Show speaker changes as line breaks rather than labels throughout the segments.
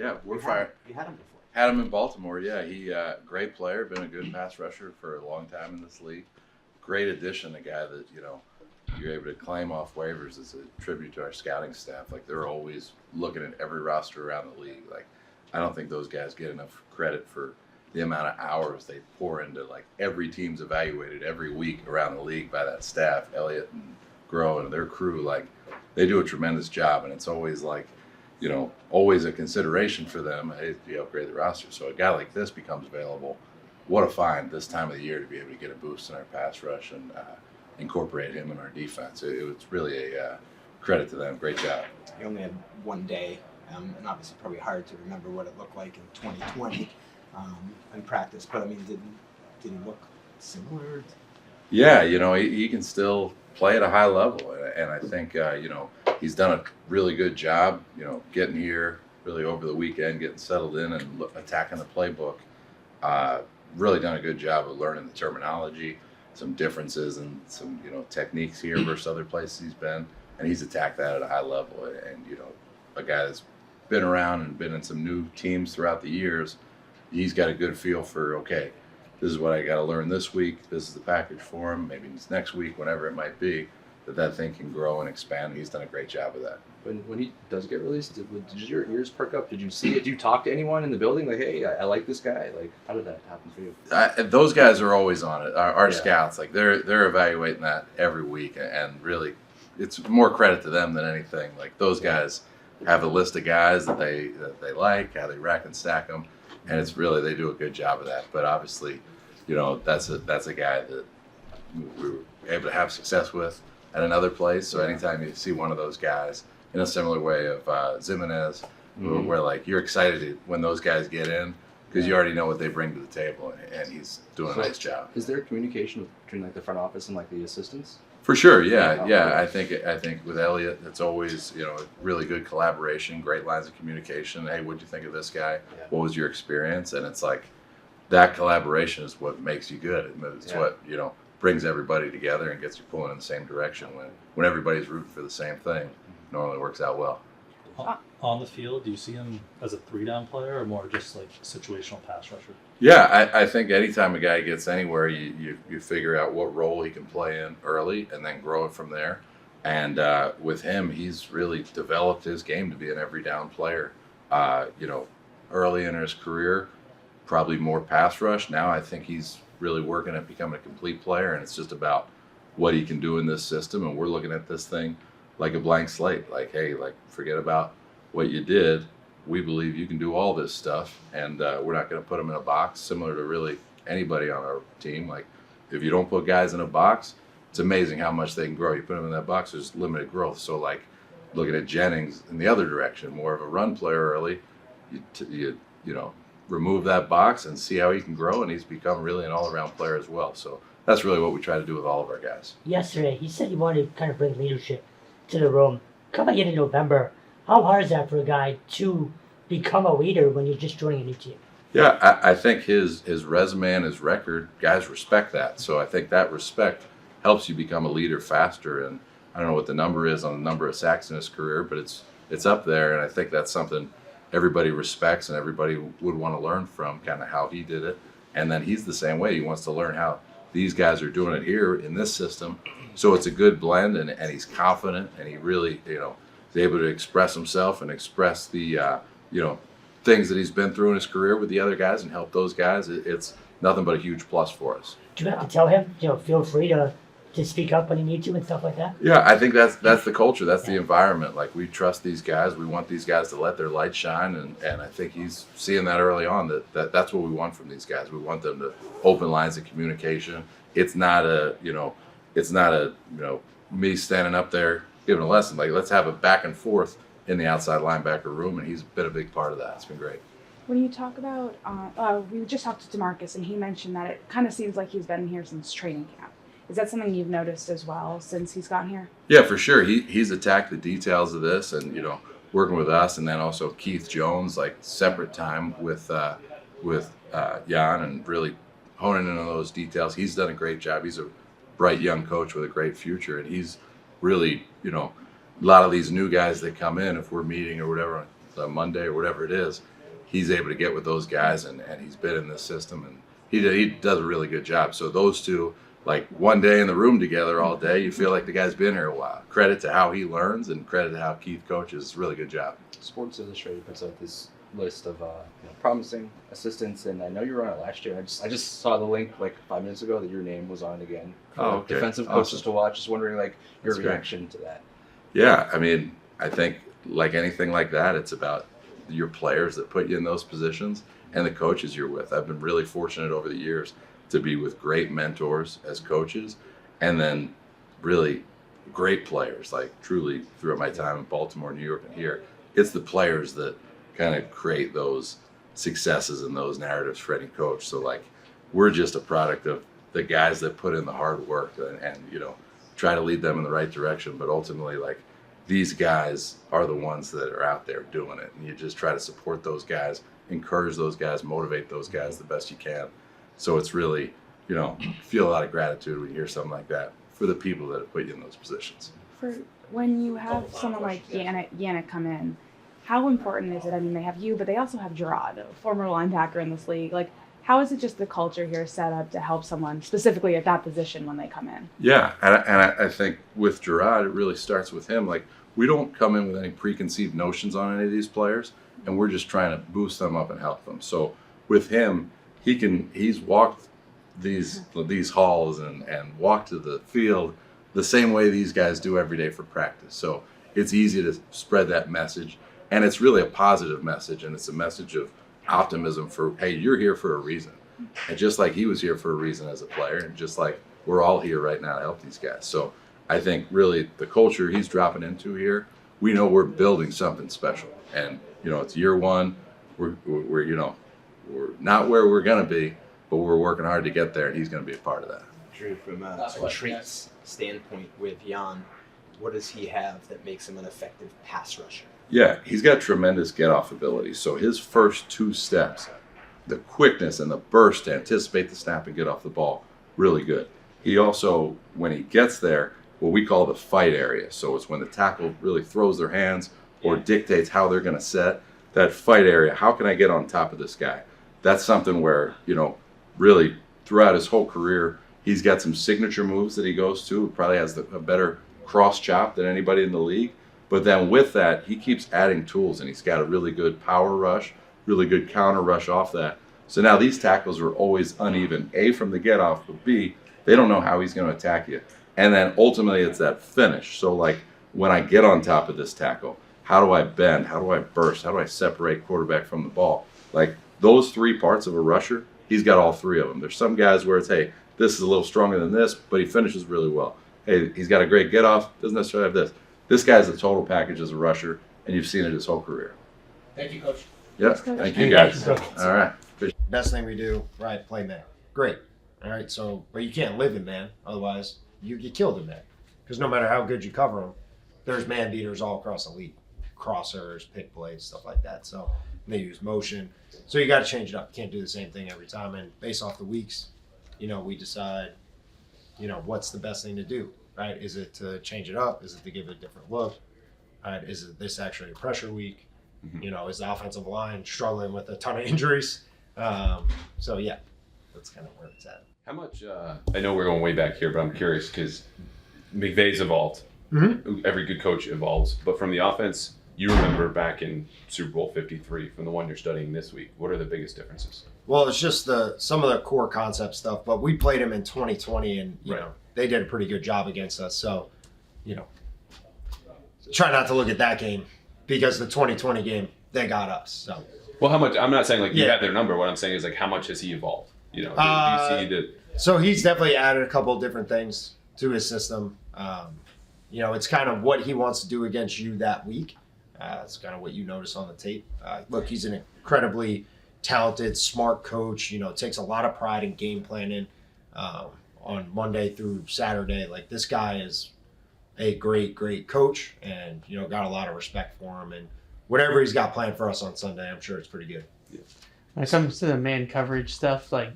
Yeah, we're fired.
You had him before.
Had him in Baltimore. Yeah, he great player, been a good pass rusher for a long time in this league. Great addition, a guy that you're able to claim off waivers as a tribute to our scouting staff. Like they're always looking at every roster around the league. Like I don't think those guys get enough credit for the amount of hours they pour into like every team's evaluated every week around the league by that staff, Elliott and Grow and their crew. Like they do a tremendous job, and it's always like, always a consideration for them. Hey, do you upgrade the roster? So a guy like this becomes available. What a find this time of the year to be able to get a boost in our pass rush and incorporate him in our defense. It was really a credit to them. Great job.
He only had one day, and obviously probably hard to remember what it looked like in 2020 in practice. But I mean, did he look similar?
Yeah, he can still play at a high level, and I think he's done a really good job. Getting here really over the weekend, getting settled in and attacking the playbook. Really done a good job of learning the terminology, some differences and some techniques here versus other places he's been, and he's attacked that at a high level. And a guy that's been around and been in some new teams throughout the years, he's got a good feel for, okay, this is what I got to learn this week. This is the package for him. Maybe it's next week, whenever it might be, that thing can grow and expand. He's done a great job of that.
When he does get released, did your ears perk up? Did you see it? Did you talk to anyone in the building? Like, hey, I like this guy. Like, how did that happen for you?
Those guys are always on it. Our scouts, like they're evaluating that every week, and really, it's more credit to them than anything. Like those guys have a list of guys that they like, how they rack and stack them, and it's really they do a good job of that. But obviously, that's a guy that we were able to have success with at another place. So anytime you see one of those guys in a similar way of Zimenez, where like you're excited when those guys get in because you already know what they bring to the table, and he's doing a nice job.
Is there communication between like the front office and like the assistants?
For sure, yeah. I think with Elliott, it's always really good collaboration, great lines of communication. Hey, what'd you think of this guy? Yeah. What was your experience? And it's like that collaboration is what makes you good. It's what brings everybody together and gets you pulling in the same direction. When everybody's rooting for the same thing, it normally works out well.
On the field, do you see him as a 3-down player or more just like situational pass rusher?
Yeah, I think anytime a guy gets anywhere, you figure out what role he can play in early and then grow it from there. And with him, he's really developed his game to be an every down player. Early in his career, probably more pass rush. Now I think he's really working at becoming a complete player, and it's just about what he can do in this system. And we're looking at this thing like a blank slate. Like, hey, forget about what you did. We believe you can do all this stuff, and we're not going to put them in a box similar to really anybody on our team. Like, if you don't put guys in a box, it's amazing how much they can grow. You put them in that box, there's limited growth. So, like, looking at Jennings in the other direction, more of a run player early, you remove that box and see how he can grow, and he's become really an all-around player as well. So that's really what we try to do with all of our guys.
Yesterday, he said he wanted to kind of bring leadership to the room. Coming into November, how hard is that for a guy to become a leader when you're just joining a new team?
Yeah, I think his resume and his record, guys respect that. So I think that respect helps you become a leader faster. And I don't know what the number is on the number of sacks in his career, but it's up there. And I think that's something everybody respects and everybody would want to learn from, kind of how he did it. And then he's the same way. He wants to learn how these guys are doing it here in this system. So it's a good blend, and he's confident, and he really, is able to express himself and express the, things that he's been through in his career with the other guys and help those guys. It's nothing but a huge plus for us.
Do you have to tell him, feel free to speak up when you need to and stuff like that?
Yeah, I think that's the culture. That's the environment. Like, we trust these guys. We want these guys to let their light shine, and I think he's seeing that early on, that's what we want from these guys. We want them to open lines of communication. It's not me standing up there giving a lesson. Like, let's have a back and forth in the outside linebacker room, and he's been a big part of that. It's been great.
When you talk about, we just talked to DeMarcus, and he mentioned that it kind of seems like he's been here since training camp. Is that something you've noticed as well since he's gotten here?
Yeah, for sure. He's attacked the details of this, and working with us, and then also Keith Jones, like separate time with Jan, and really honing in on those details. He's done a great job. He's a bright young coach with a great future, and he's really, a lot of these new guys that come in, if we're meeting or whatever, Monday or whatever it is, he's able to get with those guys, and he's been in this system, and he does a really good job. So those two, like one day in the room together all day, you feel like the guy's been here a while. Credit to how he learns and credit to how Keith coaches. It's a really good job.
Sports Illustrated puts out this list of promising assistants, and I know you were on it last year. I just saw the link like 5 minutes ago that your name was on again. For
okay.
Defensive coaches to watch. Just wondering like your reaction to that.
Yeah, I mean, I think like anything like that, it's about your players that put you in those positions and the coaches you're with. I've been really fortunate over the years to be with great mentors as coaches, and then really great players, like truly throughout my time in Baltimore, New York, and here. It's the players that kind of create those successes and those narratives for any coach. So like, we're just a product of the guys that put in the hard work and you know, try to lead them in the right direction. But ultimately, like, these guys are the ones that are out there doing it, and you just try to support those guys, encourage those guys, motivate those guys the best you can. So it's really, you know, feel a lot of gratitude when you hear something like that for the people that have put you in those positions.
For when you have someone like Yannick come in, how important is it? I mean, they have you, but they also have Gerard, a former linebacker in this league. Like, how is it just the culture here set up to help someone specifically at that position when they come in?
Yeah, and I think with Gerard, it really starts with him. Like, we don't come in with any preconceived notions on any of these players, and we're just trying to boost them up and help them. So with him, he's walked these halls and walked to the field the same way these guys do every day for practice. So it's easy to spread that message, and it's really a positive message, and it's a message of optimism for, hey, you're here for a reason. And just like he was here for a reason as a player, and just like we're all here right now to help these guys. So I think really the culture he's dropping into here, we know we're building something special. And, you know, it's year one. We're you know, we're not where we're going to be, but we're working hard to get there, and he's going to be a part of that.
Drew, from a traits standpoint with Jan, what does he have that makes him an effective pass rusher?
Yeah, he's got tremendous get-off ability. So his first 2 steps, the quickness and the burst to anticipate the snap and get off the ball, really good. He also, when he gets there, what we call the fight area. So it's when the tackle really throws their hands or dictates how they're going to set. That fight area, how can I get on top of this guy? That's something where, you know, really throughout his whole career, he's got some signature moves that he goes to. He probably has a better cross chop than anybody in the league. But then with that, he keeps adding tools, and he's got a really good power rush, really good counter rush off that. So now these tackles are always uneven. A, from the get off, but B, they don't know how he's going to attack you. And then ultimately it's that finish. So like when I get on top of this tackle, how do I bend? How do I burst? How do I separate quarterback from the ball? Like those 3 parts of a rusher, he's got all 3 of them. There's some guys where it's, hey, this is a little stronger than this, but he finishes really well. Hey, he's got a great get off, doesn't necessarily have this. This guy's a total package as a rusher, and you've seen it his whole career.
Thank you, Coach.
Yep. Thank you, guys. All right.
Best thing we do, right? Play man. Great. All right. So, but you can't live in man. Otherwise, you get killed in man. Because no matter how good you cover them, there's man beaters all across the league. Crossers, pick plays, stuff like that. So they use motion. So you got to change it up. You can't do the same thing every time. And based off the weeks, you know, we decide, you know, what's the best thing to do. Right? Is it to change it up? Is it to give it a different look? Right? Is it this actually a pressure week? Mm-hmm. You know, is the offensive line struggling with a ton of injuries? So yeah, that's kind of where it's at.
How much? I know we're going way back here, but I'm curious because McVay's evolved.
Mm-hmm.
Every good coach evolves, but from the offense, you remember back in Super Bowl 53 from the one you're studying this week. What are the biggest differences?
Well, it's just some of the core concept stuff, but we played them in 2020, and you know. They did a pretty good job against us. So, you know, try not to look at that game because the 2020 game, they got us. So,
well, how much? I'm not saying like you have their number. What I'm saying is like how much has he evolved? You know, do you see the?
So he's definitely added a couple of different things to his system. You know, it's kind of what he wants to do against you that week. It's kind of what you notice on the tape. Look, he's an incredibly talented, smart coach. You know, takes a lot of pride in game planning. On Monday through Saturday, like this guy is a great coach, and you know, got a lot of respect for him, and whatever he's got planned for us on Sunday, I'm sure it's pretty good.
When it comes to the man coverage stuff, like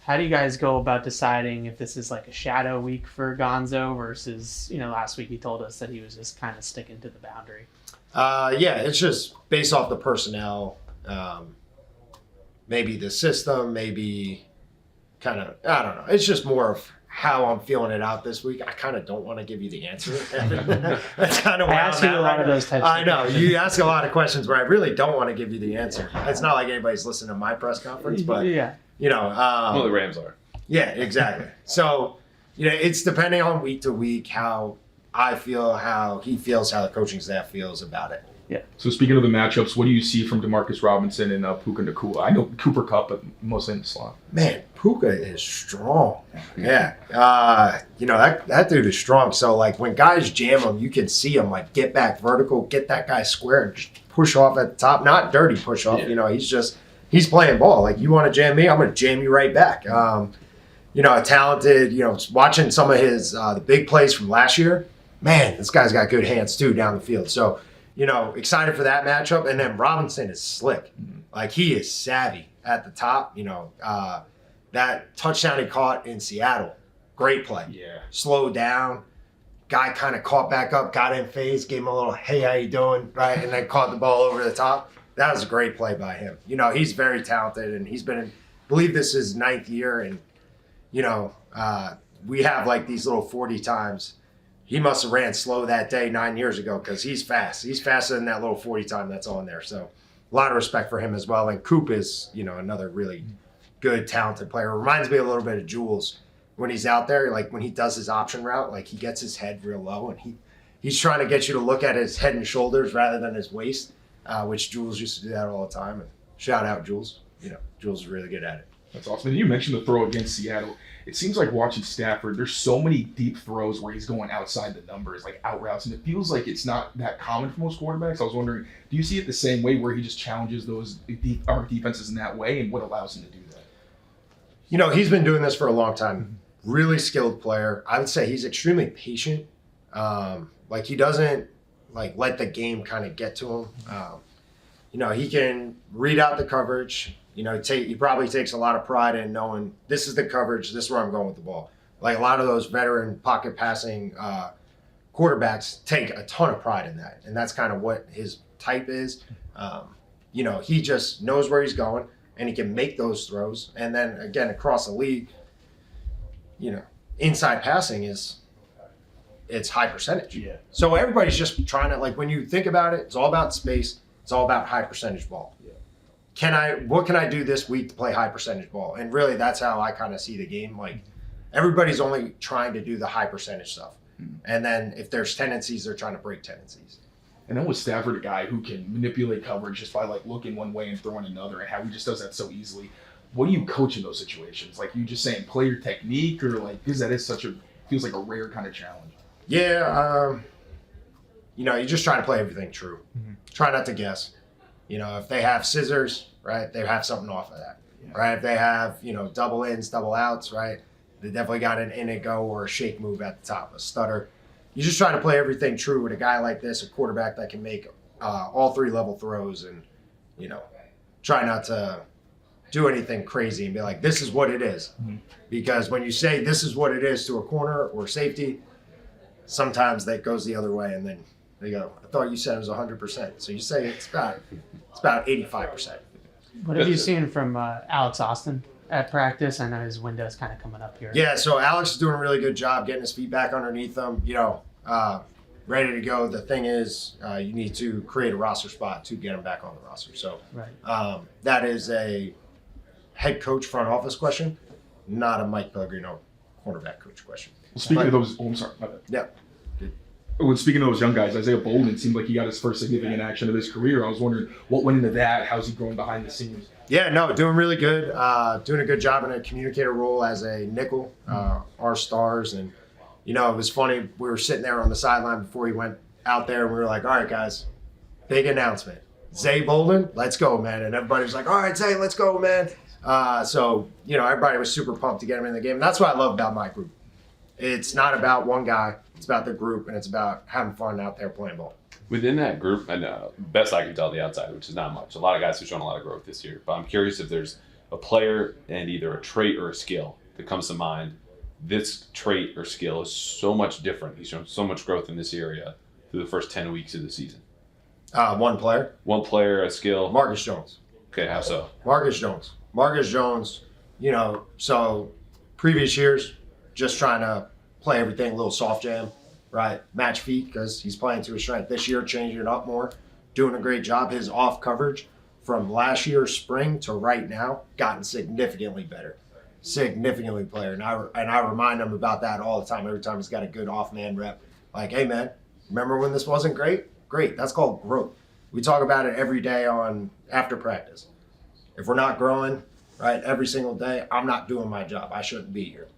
how do you guys go about deciding if this is like a shadow week for Gonzo versus, you know, last week he told us that he was just kind of sticking to the boundary?
Yeah, it's just based off the personnel, maybe the system, maybe kind of, I don't know. It's just more of how I'm feeling it out this week. I kind of don't want to give you the answer. That's kind of
I
where
ask
I'm
you
at
a lot
right
of
now.
those types
I
of
know. You ask a lot of questions where I really don't want to give you the answer. It's not like anybody's listening to my press conference, but,
yeah.
you know.
Well, the Rams are.
Yeah, exactly. So, you know, it's depending on week to week how I feel, how he feels, how the coaching staff feels about it.
So speaking of the matchups, what do you see from Demarcus Robinson and Puka Nacua? I know Cooper Kupp, but mostly in the slot.
Man, Puka is strong. Yeah. You know, that dude is strong. So, like, when guys jam him, you can see him, like, get back vertical, get that guy square, and just push off at the top. Not dirty push off.
Yeah.
You know, he's playing ball. Like, you want to jam me, I'm going to jam you right back. You know, a talented, you know, watching some of his the big plays from last year, man, this guy's got good hands, too, down the field. So, you know, excited for that matchup. And then Robinson is slick. Like, he is savvy at the top. You know, that touchdown he caught in Seattle, great play.
Yeah.
Slowed down. Guy kind of caught back up, got in phase, gave him a little, hey, how you doing? Right? And then caught the ball over the top. That was a great play by him. You know, he's very talented, and he's been in, I believe this is his 9th year. And, you know, we have like these little 40 times. He must have ran slow that day 9 years ago because he's fast. He's faster than that little 40 time that's on there. So a lot of respect for him as well. And Coop is, you know, another really good, talented player. Reminds me a little bit of Jules when he's out there. Like when he does his option route, like he gets his head real low and he's trying to get you to look at his head and shoulders rather than his waist, which Jules used to do that all the time. And shout out Jules. You know, Jules is really good at it.
That's awesome. And you mentioned the throw against Seattle. It seems like watching Stafford, there's so many deep throws where he's going outside the numbers, like out routes, and it feels like it's not that common for most quarterbacks. I was wondering, do you see it the same way where he just challenges those defenses in that way, and what allows him to do that?
You know, he's been doing this for a long time. Really skilled player. I would say he's extremely patient. Like he doesn't like let the game kind of get to him. You know, he can read out the coverage. You know, he probably takes a lot of pride in knowing this is the coverage, this is where I'm going with the ball. Like a lot of those veteran pocket passing quarterbacks take a ton of pride in that. And that's kind of what his type is. You know, he just knows where he's going and he can make those throws. And then again, across the league, you know, inside passing it's high percentage.
Yeah.
So everybody's just trying to, like, when you think about it, it's all about space. It's all about high percentage ball. What can I do this week to play high percentage ball? And really, that's how I kind of see the game. Like, everybody's only trying to do the high percentage stuff. And then if there's tendencies, they're trying to break tendencies.
And then with Stafford, a guy who can manipulate coverage just by like looking one way and throwing another, and how he just does that so easily. What do you coach in those situations? Like, you just saying play your technique, or like, because that is feels like a rare kind of challenge.
Yeah, you know, you just try to play everything true. Try not to guess. You know, if they have scissors, right, they have something off of that, right? If they have, you know, double ins, double outs, right, they definitely got an in and go or a shake move at the top, a stutter. You just try to play everything true with a guy like this, a quarterback that can make all 3 level throws, and, you know, try not to do anything crazy and be like, this is what it is. Because when you say this is what it is to a corner or safety, sometimes that goes the other way, and then they go, I thought you said it was 100%. So you say it's about 85%.
What have you seen from Alex Austin at practice? I know his window's kind of coming up here.
Yeah, so Alex is doing a really good job getting his feet back underneath him, you know, ready to go. The thing is, you need to create a roster spot to get him back on the roster. So
Right.
that is a head coach front office question, not a Mike Pellegrino cornerback coach question.
Well, speaking of those, I'm sorry, my bad.
Yeah.
When speaking of those young guys, Isaiah Bolden seemed like he got his first significant action of his career. I was wondering what went into that. How's he growing behind the scenes?
Yeah, no, doing really good. Doing a good job in a communicator role as a nickel, our stars. And, you know, it was funny. We were sitting there on the sideline before he went out there, and we were like, all right, guys, big announcement. Zay Bolden, let's go, man. And everybody was like, all right, Zay, let's go, man. So, you know, everybody was super pumped to get him in the game. And that's what I love about my group. It's not about one guy. It's about the group, and it's about having fun out there playing ball.
Within that group, and best I can tell the outside, which is not much. A lot of guys have shown a lot of growth this year. But I'm curious if there's a player and either a trait or a skill that comes to mind. This trait or skill is so much different. He's shown so much growth in this area through the first 10 weeks of the season.
One player.
One player, a skill.
Marcus Jones.
Okay, how so?
Marcus Jones, so previous years, just trying to play everything a little soft jam, right? Match feet because he's playing to his strength. This year, changing it up more, doing a great job. His off coverage from last year's spring to right now gotten significantly better. Significantly better. And I remind him about that all the time. Every time he's got a good off man rep. Like, hey man, remember when this wasn't great? Great. That's called growth. We talk about it every day after practice. If we're not growing, right, every single day, I'm not doing my job. I shouldn't be here.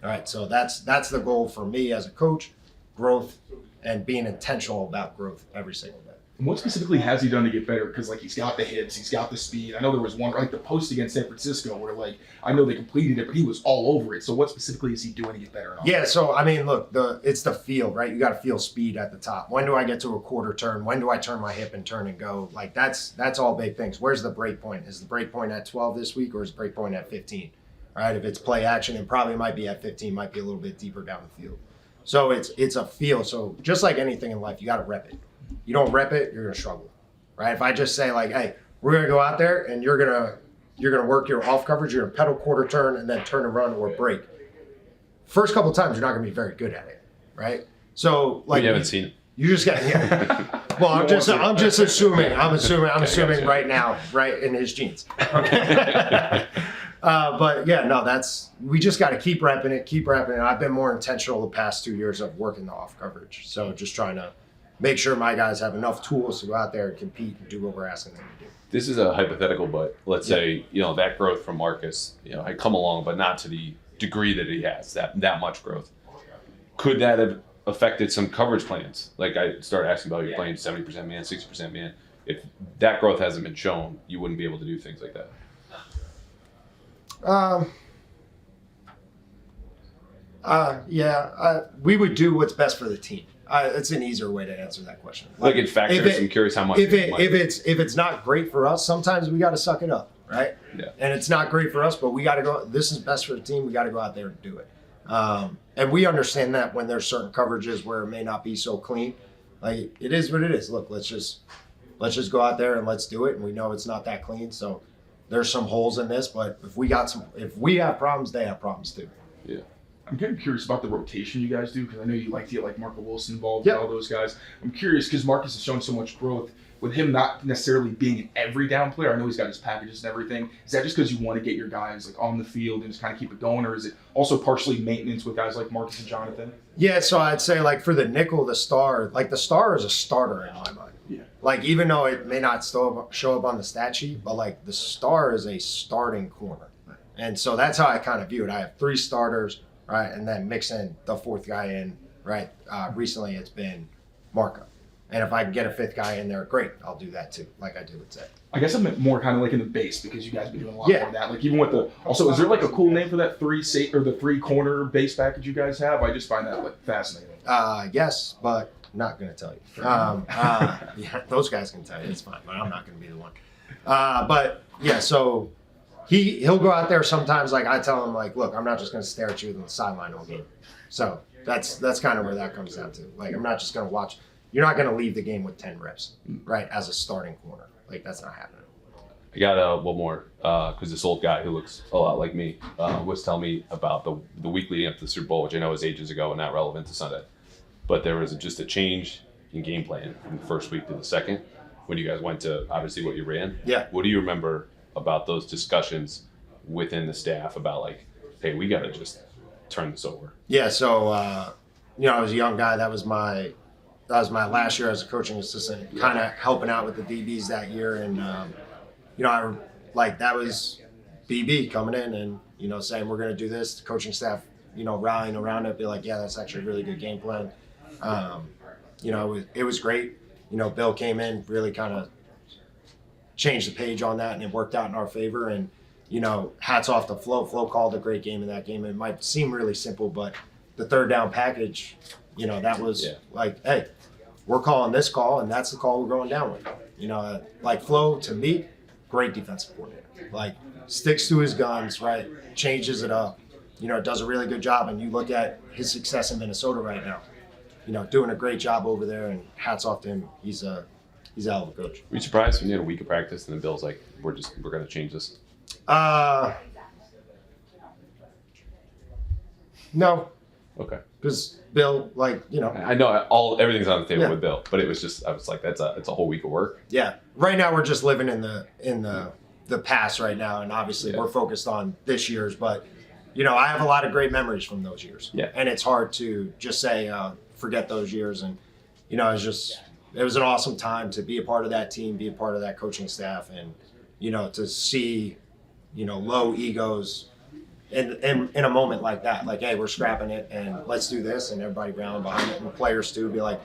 All right, so that's the goal for me as a coach, growth, and being intentional about growth every single day.
And what specifically has he done to get better? Because, like, he's got the hits, he's got the speed. I know there was one, like, the post against San Francisco where, like, I know they completed it, but he was all over it. So what specifically is he doing to get better?
Yeah, so, I mean, look, it's the feel, right? You got to feel speed at the top. When do I get to a quarter turn? When do I turn my hip and turn and go? Like, that's all big things. Where's the break point? Is the break point at 12 this week or is the break point at 15? All right, if it's play action, it probably might be at 15, might be a little bit deeper down the field. So it's a feel. So just like anything in life, you got to rep it. You don't rep it, you're going to struggle. Right? If I just say like, hey, we're gonna go out there and you're gonna work your off coverage, you're gonna pedal quarter turn and then turn and run or break. First couple of times you're not gonna be very good at it, right? So like
you haven't seen it.
You just got Well, I'm just assuming. I'm assuming right now, right in his genes. Okay. But yeah, no, we just got to keep repping it. I've been more intentional the past 2 years of working the off coverage. So just trying to make sure my guys have enough tools to go out there and compete and do what we're asking them to do.
This is a hypothetical, but let's say, that growth from Marcus, had come along, but not to the degree that he has, that much growth. Could that have affected some coverage plans? Like I started asking about, you're playing 70% man, 60% man. If that growth hasn't been shown, you wouldn't be able to do things like that.
We would do what's best for the team. It's an easier way to answer that question.
Like in factors, I'm curious how much.
If it's not great for us, sometimes we got to suck it up, right?
Yeah.
And it's not great for us, but we got to go. This is best for the team. We got to go out there and do it. And we understand that when there's certain coverages where it may not be so clean, like it is what it is. Look, let's just go out there and let's do it. And we know it's not that clean, so there's some holes in this. But if we have problems, they have problems too.
Yeah.
I'm kind of curious about the rotation you guys do because I know you like to get like Marco Wilson involved with all those guys. I'm curious because Marcus has shown so much growth with him not necessarily being an every down player. I know he's got his packages and everything. Is that just because you want to get your guys like on the field and just kind of keep it going, or is it also partially maintenance with guys like Marcus and Jonathan?
Yeah, so I'd say like for the nickel, the star is a starter in my mind.
Yeah.
Like even though it may not show up on the stat sheet, but like the star is a starting corner. And so that's how I kind of view it. I have 3 starters. Right, and then mix in the 4th guy in, right? Recently it's been Marco. And if I can get a 5th guy in there, great, I'll do that too, like I do with Zach.
I guess I meant more kind of like in the base because you guys have been doing a lot more of that. Like even with is there like a cool name for that 3 corner base package you guys have? I just find that like fascinating.
Yes, but not going to tell you. Yeah, those guys can tell you, it's fine, but I'm not going to be the one. But yeah, so He'll go out there sometimes, like I tell him, like, look, I'm not just going to stare at you on the sideline all game. So that's kind of where that comes down to. Like, I'm not just going to watch. You're not going to leave the game with 10 reps, right, as a starting corner. Like, that's not happening.
I got one more because this old guy who looks a lot like me was telling me about the week leading up to the Super Bowl, which I know is ages ago and not relevant to Sunday. But there was just a change in game plan from the first week to the second when you guys went to, obviously, what you ran.
Yeah.
What do you remember about those discussions within the staff about like, hey, we got to just turn this over?
Yeah, so I was a young guy. That was my last year as a coaching assistant, kind of helping out with the DBs that year, and that was BB coming in and saying we're going to do this. The coaching staff, rallying around it, be like, yeah, that's actually a really good game plan. It was great. Bill came in, really kind of changed the page on that, and it worked out in our favor. And hats off to Flo. Flo called a great game in that game. It might seem really simple, but the 3rd down package, that was like, hey, we're calling this call, and that's the call we're going down with. Like Flo, to me, great defensive coordinator. Like, sticks to his guns, right? Changes it up. Does a really good job. And you look at his success in Minnesota right now, doing a great job over there, and hats off to him. He's a he's a hell of a coach.
Were you surprised when you had a week of practice and the Bill's like, we're going to change this?
No,
Okay.
because Bill,
I know everything's on the table
Yeah.
with Bill, but it was just, I was like, it's a whole week of work.
yeah. Right now we're just living in the past right now, and obviously
Yeah.
we're focused on this year's. But I have a lot of great memories from those years.
Yeah.
And it's hard to just say forget those years. And it was an awesome time to be a part of that team, be a part of that coaching staff, and to see low egos in a moment like that. Like, hey, we're scrapping it and let's do this, and everybody rallying behind it, and the players too be like,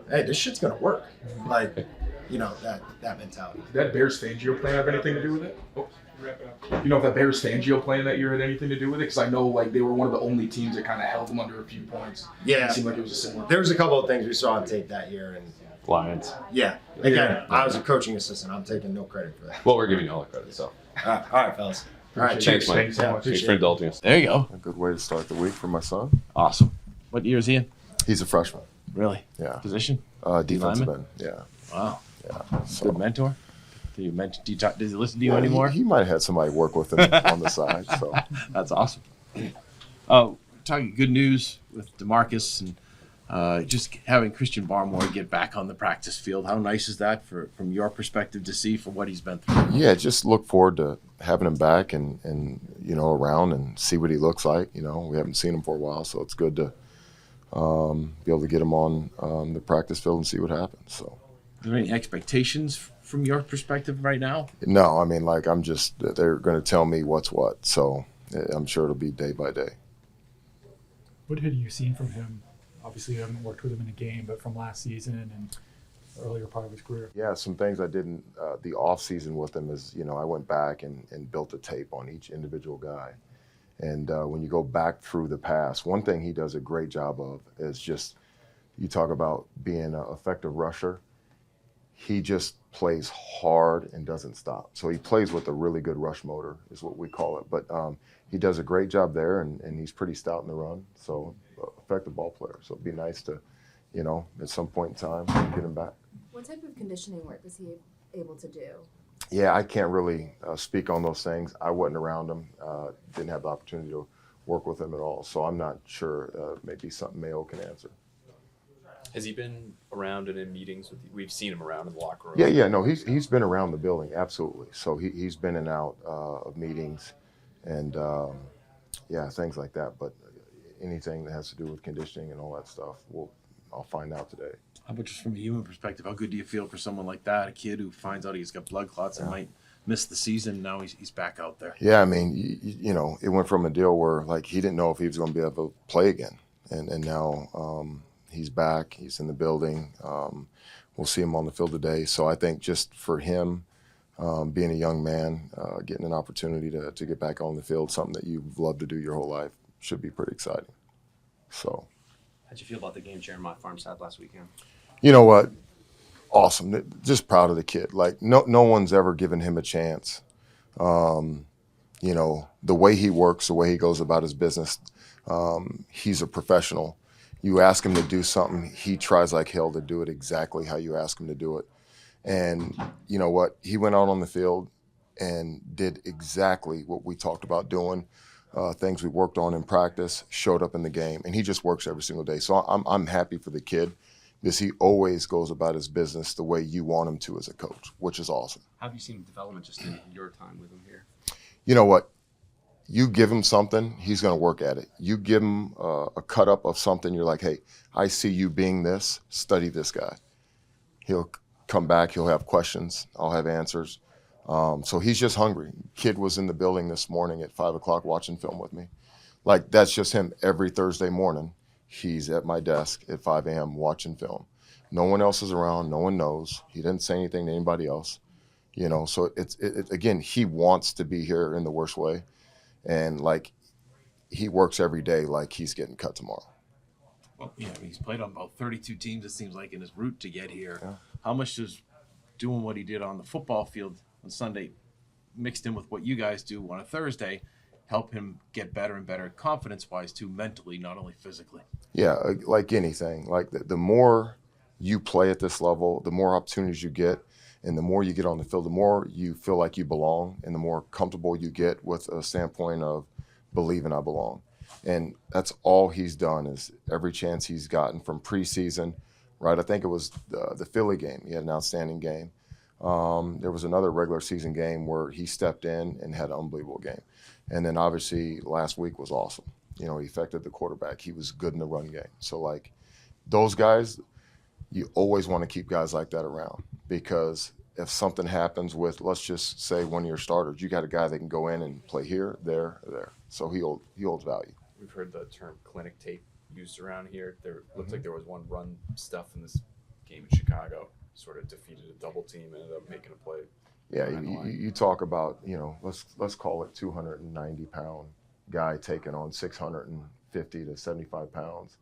hey, this shit's gonna work. Like, that mentality.
Did that Bears Fangio plan have anything to do with it? Oh, wrap it up. You know if that Bears Fangio plan that year had anything to do with it? Because I know like they were one of the only teams that kind of held them under a few points.
Yeah.
It seemed like it was a similar.
There was a couple of things we saw on tape that year, and
Lions.
yeah, again, I was a coaching assistant. I'm taking no credit for that.
Well, we're giving you all the credit, so.
All right, fellas. All right,
Thanks, Mike.
Thanks so much.
Thanks
appreciate
for
it.
indulging us.
There you go.
A good way to start the week for my son.
Awesome. What year is he in?
He's a freshman.
Really?
Yeah.
Position?
Defensive
lineman?
end. Yeah.
Wow.
Yeah.
Good mentor. Do you talk? Does he listen to you anymore?
He might have had somebody work with him on the side. So
That's awesome. Talking good news with DeMarcus and just having Christian Barmore get back on the practice field. How nice is that from your perspective to see for what he's been through?
yeah, just look forward to having him back and around and see what he looks like. We haven't seen him for a while, so it's good to be able to get him on the practice field and see what happens. So.
Are there any expectations from your perspective right now?
No, I mean, they're going to tell me what's what. So I'm sure it'll be day by day.
What had you seen from him? Obviously, you haven't worked with him in a game, but from last season and the earlier part of his career.
Yeah, some things I did in the off season with him is, I went back and built a tape on each individual guy. And when you go back through the past, one thing he does a great job of is just, you talk about being an effective rusher. He just plays hard and doesn't stop. So he plays with a really good rush motor is what we call it. But he does a great job there, and he's pretty stout in the run. So effective ball player. So it'd be nice to, at some point in time, get him back.
What type of conditioning work is he able to do?
Yeah, I can't really speak on those things. I wasn't around him, didn't have the opportunity to work with him at all. So I'm not sure. Maybe something Mayo can answer.
Has he been around and in meetings with you? We've seen him around in the locker room.
Yeah, no, he's been around the building, absolutely. So he's been in and out of meetings and, things like that. But anything that has to do with conditioning and all that stuff, I'll find out today.
How about just from a human perspective, how good do you feel for someone like that, a kid who finds out he's got blood clots and might miss the season, now he's back out there?
Yeah, I mean, it went from a deal where, he didn't know if he was going to be able to play again. And now he's back. He's in the building. We'll see him on the field today. So I think just for him, being a young man, getting an opportunity to get back on the field, something that you've loved to do your whole life, should be pretty exciting. So.
How'd you feel about the game Jeremiah Farms had last weekend?
You know what? Awesome. Just proud of the kid. No one's ever given him a chance. The way he works, the way he goes about his business, he's a professional. You ask him to do something, he tries like hell to do it exactly how you ask him to do it. And you know what? He went out on the field and did exactly what we talked about doing. Things we worked on in practice, showed up in the game, and he just works every single day. So I'm happy for the kid because he always goes about his business the way you want him to as a coach, which is awesome.
How have you seen development just in your time with him here?
You know what? You give him something, he's going to work at it. You give him a cut up of something, you're like, hey, I see you being this, study this guy. He'll come back, he'll have questions, I'll have answers. So he's just hungry. Kid was in the building this morning at 5 o'clock watching film with me. That's just him every Thursday morning. He's at my desk at 5 a.m. watching film. No one else is around, no one knows. He didn't say anything to anybody else. So again, he wants to be here in the worst way. And he works every day like he's getting cut tomorrow.
Well, he's played on about 32 teams, it seems like, in his route to get here.
Yeah.
How much does doing what he did on the football field on Sunday, mixed in with what you guys do on a Thursday, help him get better and better confidence-wise too, mentally, not only physically?
Yeah, like anything. The more you play at this level, the more opportunities you get, and the more you get on the field, the more you feel like you belong, and the more comfortable you get with a standpoint of believing I belong. And that's all he's done is every chance he's gotten from preseason, right? I think it was the Philly game. He had an outstanding game. There was another regular season game where he stepped in and had an unbelievable game. And then obviously last week was awesome. He affected the quarterback. He was good in the run game. So like those guys, you always want to keep guys like that around, because if something happens with, let's just say, one of your starters, you got a guy that can go in and play here, there, or there. So he holds value.
We've heard the term clinic tape used around here. There looks like there was one run stuff in this game in Chicago, sort of defeated a double team and ended up making a play.
Yeah, you talk about, let's call it 290-pound guy taking on 650 to 75 pounds,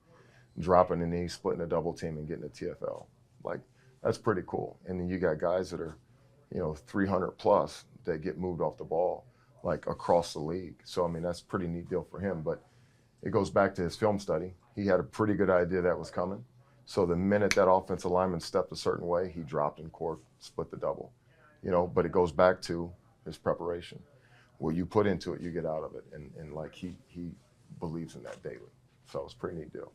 dropping a knee, splitting a double team, and getting a TFL. Like, that's pretty cool. And then you got guys that are, 300 plus that get moved off the ball, like across the league. So, I mean, that's a pretty neat deal for him. But it goes back to his film study. He had a pretty good idea that was coming. So the minute that offensive lineman stepped a certain way, he dropped in court, split the double. But it goes back to his preparation. What you put into it, you get out of it. And like he believes in that daily. So it's a pretty neat deal.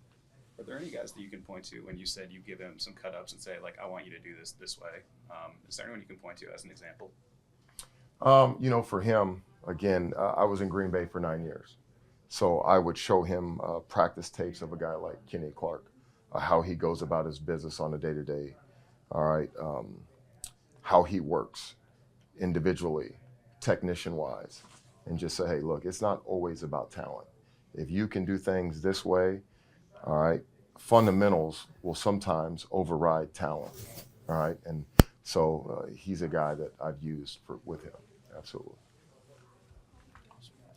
Are there any guys that you can point to when you said you give him some cut ups and say, like, I want you to do this way? Is there anyone you can point to as an example?
For him, again, I was in Green Bay for 9 years. So I would show him practice tapes of a guy like Kenny Clark, how he goes about his business on a day-to-day, all right, how he works individually, technician-wise, and just say, hey, look, it's not always about talent. If you can do things this way, all right, fundamentals will sometimes override talent, all right? And so he's a guy that I've used with him, absolutely.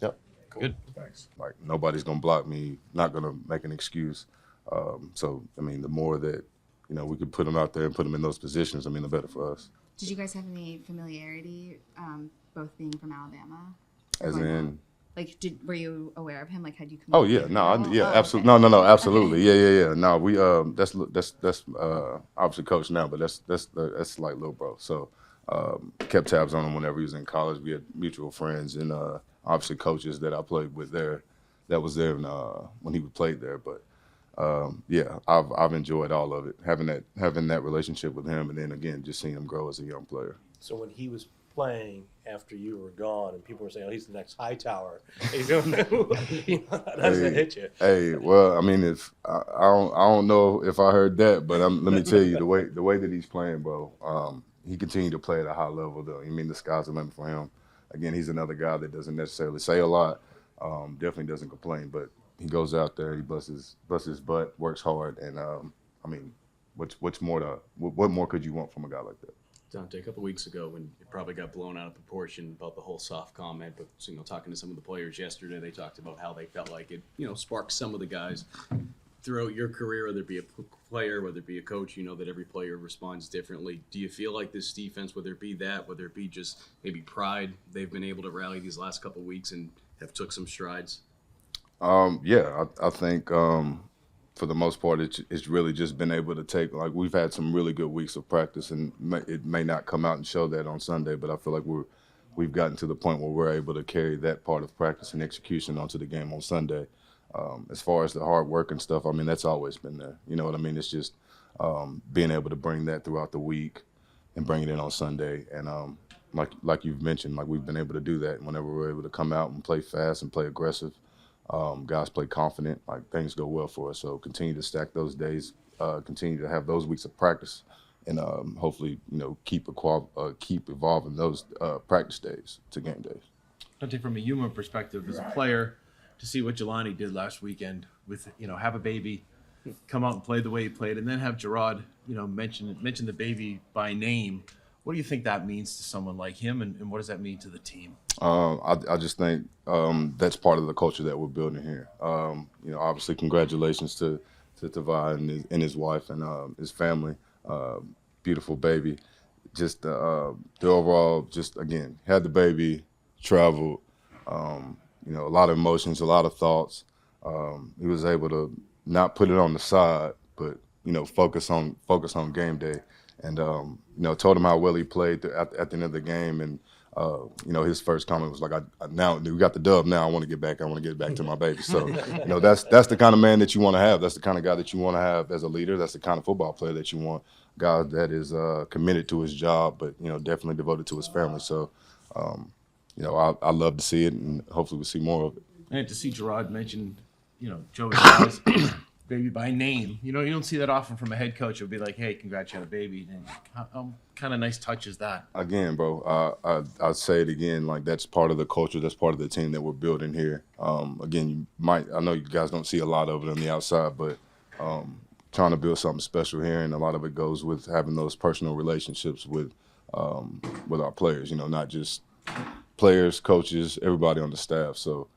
Yep.
Cool. Good.
Thanks. Like, nobody's going to block me, not going to make an excuse. So, I mean, the more that, we could put him out there and put him in those positions, I mean, the better for us.
Did you guys have any familiarity, both being from Alabama?
As in?
Like, were you aware of him? Like, had you?
Oh yeah, no, absolutely, no, absolutely,
Okay.
yeah. No, we that's obviously coach now, but that's like little bro. So kept tabs on him whenever he was in college. We had mutual friends and obviously coaches that I played with there, that was there when he played there. But yeah, I've enjoyed all of it, having that relationship with him, and then again just seeing him grow as a young player.
So when he was playing after you were gone, and people were saying, "Oh, he's the next Hightower," he's doing that. How does that hit you?
Hey, well, I mean, if I don't know if I heard that, but let me tell you, the way that he's playing, bro, he continued to play at a high level, though. I mean, the sky's the limit for him. Again, he's another guy that doesn't necessarily say a lot, definitely doesn't complain, but he goes out there, he busts his butt, works hard, and I mean, what more could you want from a guy like that?
Dante, a couple weeks ago when it probably got blown out of proportion about the whole soft comment, but talking to some of the players yesterday, they talked about how they felt like it, sparked some of the guys throughout your career, whether it be a player, whether it be a coach, that every player responds differently. Do you feel like this defense, whether it be that, whether it be just maybe pride, they've been able to rally these last couple of weeks and have took some strides?
Yeah, I think for the most part, it's really just been able to take, like, we've had some really good weeks of practice, and it may not come out and show that on Sunday, but I feel like we've gotten to the point where we're able to carry that part of practice and execution onto the game on Sunday. As far as the hard work and stuff, I mean, that's always been there. You know what I mean? It's just being able to bring that throughout the week and bring it in on Sunday. And like you've mentioned, like, we've been able to do that whenever we're able to come out and play fast and play aggressive. Guys play confident, like, things go well for us. So continue to stack those days, continue to have those weeks of practice, and hopefully, keep evolving those practice days to game days.
Dante, from a human perspective, as a player, to see what Jelani did last weekend with, have a baby, come out and play the way he played, and then have Gerard, mention the baby by name. What do you think that means to someone like him, and what does that mean to the team?
I just think that's part of the culture that we're building here. Obviously, congratulations to Tavai and his wife and his family. Beautiful baby. Just the overall, just, again, had the baby, traveled, a lot of emotions, a lot of thoughts. He was able to not put it on the side, but focus on game day. And told him how well he played at the end of the game. And his first comment was like, "Now we got the dub. Now I want to get back. I want to get back to my baby." So that's the kind of man that you want to have. That's the kind of guy that you want to have as a leader. That's the kind of football player that you want. Guy that is committed to his job, but definitely devoted to his family. So I love to see it, and hopefully we'll see more of it.
And to see Gerard mention, Joey Sal's baby by name, you don't see that often from a head coach. It'll be like, "Hey, congrats, you had a baby." And how kind of nice touch is that?
Again, bro, I'll say it again. Like, that's part of the culture. That's part of the team that we're building here. Again, I know you guys don't see a lot of it on the outside, but trying to build something special here, and a lot of it goes with having those personal relationships with our players. Not just players, coaches, everybody on the staff. So,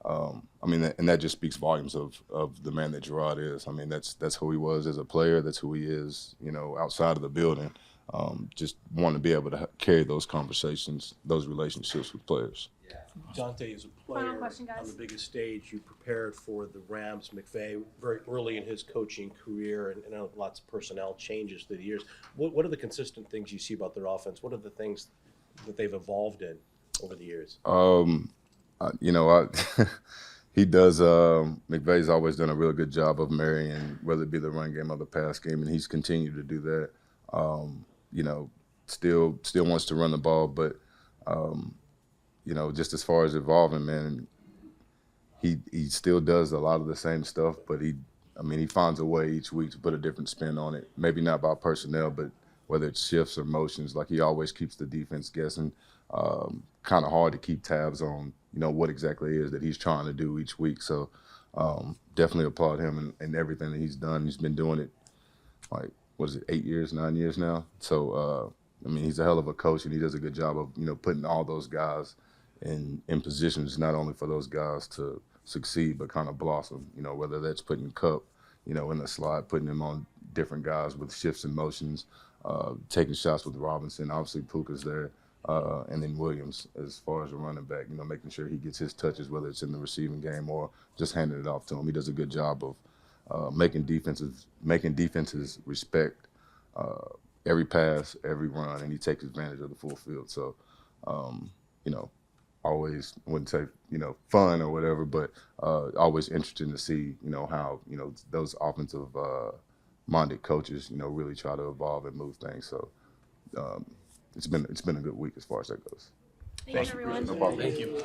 and that just speaks volumes of the man that Gerard is. I mean, that's who he was as a player. That's who he is, outside of the building. Just want to be able to carry those conversations, those relationships with players.
Dante is a player
question, guys.
on the biggest stage. You prepared for the Rams, McVay, very early in his coaching career, and I know lots of personnel changes through the years. What are the consistent things you see about their offense? What are the things that they've evolved in over the years?
He does. McVay's always done a really good job of marrying, whether it be the run game or the pass game, and he's continued to do that. Still wants to run the ball, but just as far as evolving, man, he still does a lot of the same stuff, but he finds a way each week to put a different spin on it. Maybe not by personnel, but whether it's shifts or motions, like he always keeps the defense guessing. Kind of hard to keep tabs on, what exactly it is that he's trying to do each week. So definitely applaud him and everything that he's done. He's been doing it, 8 years, 9 years now. So, he's a hell of a coach, and he does a good job of, putting all those guys in positions, not only for those guys to succeed, but kind of blossom, whether that's putting Cup, in the slot, putting him on different guys with shifts and motions, taking shots with Robinson. Obviously, Puka's there. And then Williams, as far as a running back, making sure he gets his touches, whether it's in the receiving game or just handing it off to him. He does a good job of making defenses respect every pass, every run, and he takes advantage of the full field. So, always wouldn't say fun or whatever, but always interesting to see how those offensive minded coaches really try to evolve and move things. So. It's been a good week as far as that goes.
Thanks, everyone.
No problem.
Thank you.